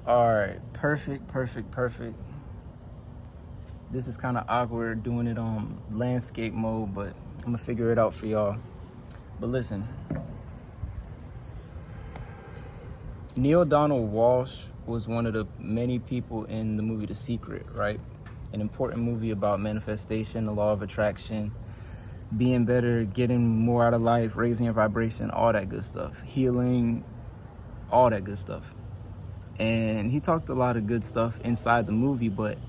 All right, perfect. This is kind of awkward doing it on landscape mode, but I'm gonna figure it out for y'all. But listen, Neil Donald Walsh was one of the many people in the movie The Secret, right? An important movie about manifestation, the law of attraction, being better, getting more out of life, raising your vibration, all that good stuff, healing, all that good stuff. And he talked a lot of good stuff inside the movie, but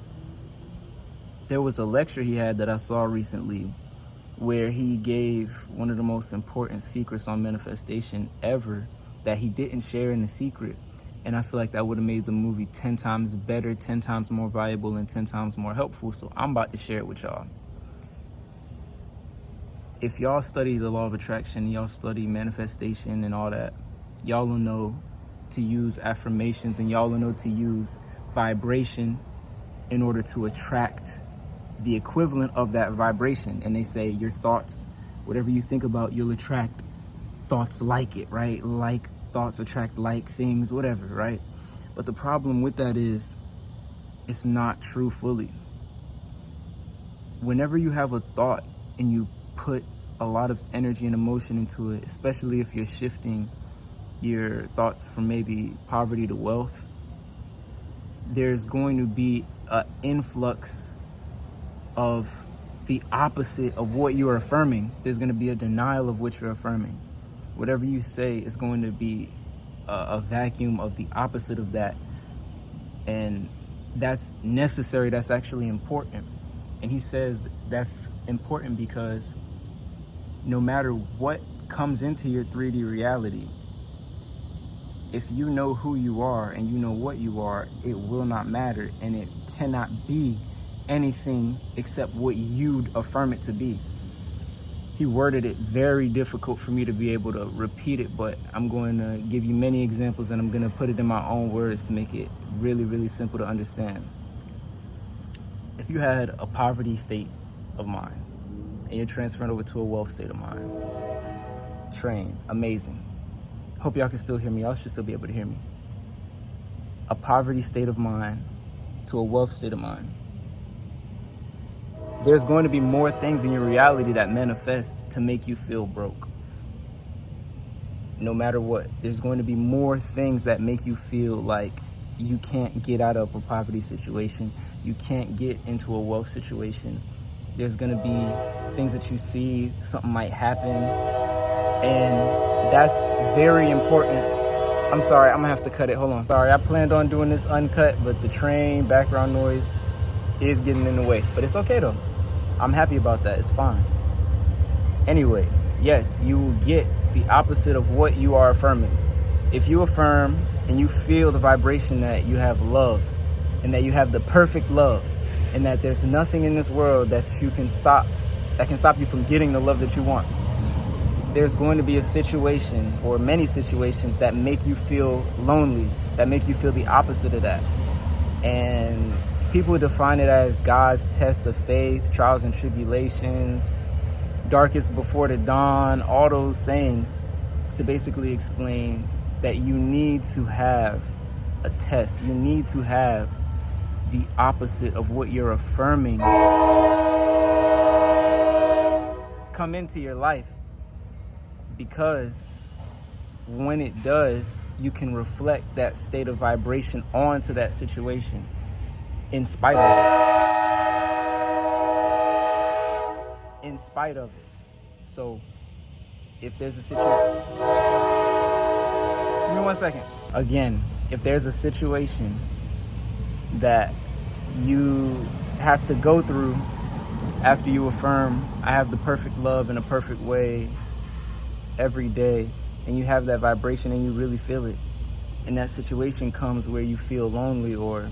there was a lecture he had that I saw recently where he gave one of the most important secrets on manifestation ever that he didn't share in The Secret. And I feel like that would have made the movie 10 times better, 10 times more valuable, and 10 times more helpful. So I'm about to share it with y'all. If y'all study the law of attraction, y'all study manifestation and all that, y'all will know to use affirmations, and y'all will know to use vibration in order to attract the equivalent of that vibration. And they say your thoughts, whatever you think about, you'll attract thoughts like it, right? Like thoughts attract like things, whatever, right? But the problem with that is it's not true fully. Whenever you have a thought and you put a lot of energy and emotion into it, especially if you're shifting your thoughts from maybe poverty to wealth, there's going to be an influx of the opposite of what you're affirming. There's going to be a denial of what you're affirming. Whatever you say is going to be a vacuum of the opposite of that. And that's necessary. That's actually important. And he says that's important because no matter what comes into your 3D reality, if you know who you are and you know what you are, it will not matter, and it cannot be anything except what you'd affirm it to be. He worded it very difficult for me to be able to repeat it, but I'm going to give you many examples, and I'm going to put it in my own words to make it really, really simple to understand. If you had a poverty state of mind and you're transferring over to a wealth state of mind, train, amazing. Hope y'all can still hear me. Y'all should still be able to hear me. A poverty state of mind to a wealth state of mind. There's going to be more things in your reality that manifest to make you feel broke. No matter what, there's going to be more things that make you feel like you can't get out of a poverty situation. You can't get into a wealth situation. There's going to be things that you see, something might happen. And that's very important. I'm sorry, I'm gonna have to cut it. Hold on. Sorry, I planned on doing this uncut, but the train background noise is getting in the way. But it's okay though. I'm happy about that. It's fine. Anyway, yes, you will get the opposite of what you are affirming. If you affirm and you feel the vibration that you have love and that you have the perfect love and that there's nothing in this world that can stop you from getting the love that you want, there's going to be a situation or many situations that make you feel lonely, that make you feel the opposite of that. And people define it as God's test of faith, trials and tribulations, darkest before the dawn, all those sayings to basically explain that you need to have a test. You need to have the opposite of what you're affirming come into your life. Because when it does, you can reflect that state of vibration onto that situation in spite of it. In spite of it. So if there's a situation... Give me 1 second. Again, if there's a situation that you have to go through after you affirm, I have the perfect love in a perfect way every day, and you have that vibration and you really feel it, and that situation comes where you feel lonely, or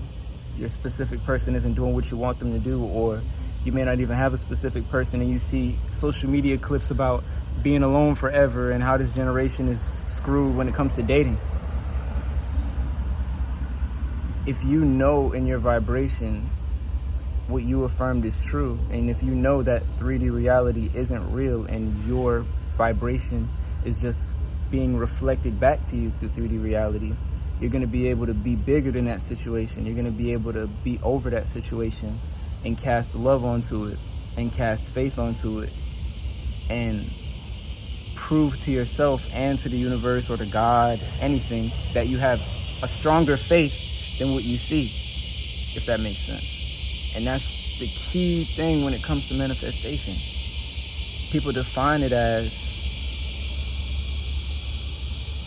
your specific person isn't doing what you want them to do, or you may not even have a specific person, and you see social media clips about being alone forever and how this generation is screwed when it comes to dating. If you know in your vibration what you affirmed is true, and if you know that 3D reality isn't real and your vibration is just being reflected back to you through 3D reality, You're going to be able to be bigger than that situation. You're going to be able to be over that situation and cast love onto it and cast faith onto it and prove to yourself and to the universe or to God, anything, that you have a stronger faith than what you see, if that makes sense. And that's the key thing when it comes to manifestation. People define it as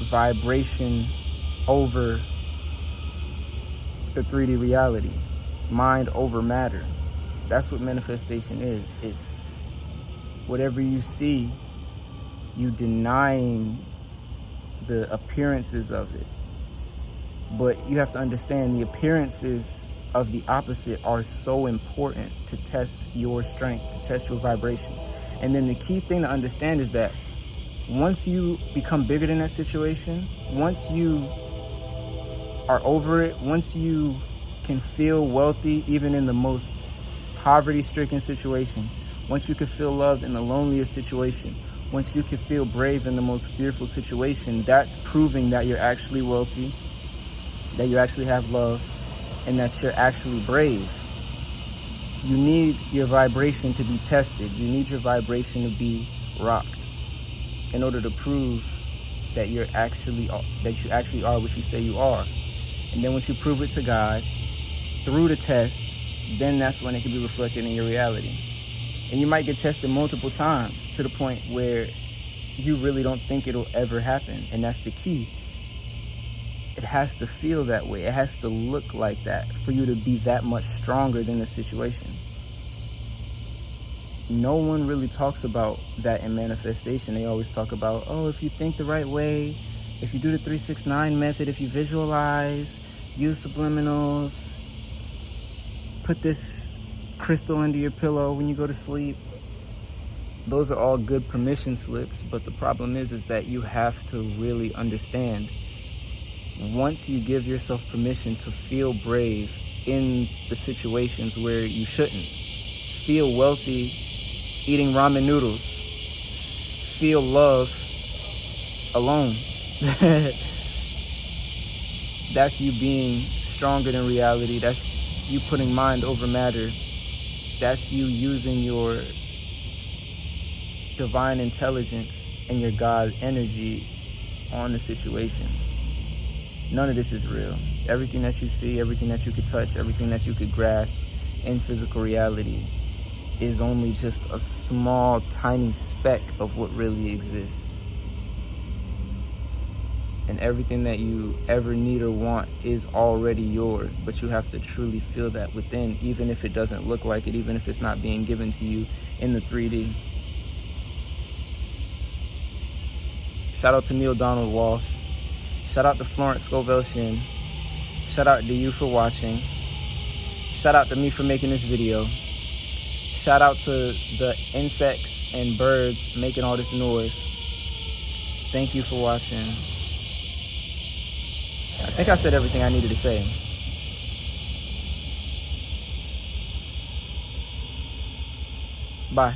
vibration over the 3D reality, mind over matter. That's what manifestation is. It's whatever you see, you denying the appearances of it. But you have to understand the appearances of the opposite are so important to test your strength, to test your vibration. And then the key thing to understand is that once you become bigger than that situation, once you are over it, once you can feel wealthy even in the most poverty-stricken situation, once you can feel love in the loneliest situation, once you can feel brave in the most fearful situation, that's proving that you're actually wealthy, that you actually have love, and that you're actually brave. You need your vibration to be tested. You need your vibration to be rocked in order to prove that you actually are what you say you are. And then once you prove it to God through the tests, then that's when it can be reflected in your reality. And you might get tested multiple times to the point where you really don't think it'll ever happen. And that's the key. It has to feel that way. It has to look like that for you to be that much stronger than the situation. No one really talks about that in manifestation. They always talk about, oh, if you think the right way, if you do the 3-6-9 method, if you visualize, use subliminals, put this crystal under your pillow when you go to sleep. Those are all good permission slips, but the problem is that you have to really understand, once you give yourself permission to feel brave in the situations where you shouldn't, feel wealthy eating ramen noodles, feel love alone, that's you being stronger than reality. That's you putting mind over matter. That's you using your divine intelligence and your God energy on the situation. None of this is real. Everything that you see, everything that you could touch, everything that you could grasp in physical reality is only just a small, tiny speck of what really exists. And everything that you ever need or want is already yours, but you have to truly feel that within, even if it doesn't look like it, even if it's not being given to you in the 3D. Shout out to Neil Donald Walsh. Shout out to Florence Scovell Shin. Shout out to you for watching. Shout out to me for making this video. Shout out to the insects and birds making all this noise. Thank you for watching. I think I said everything I needed to say. Bye.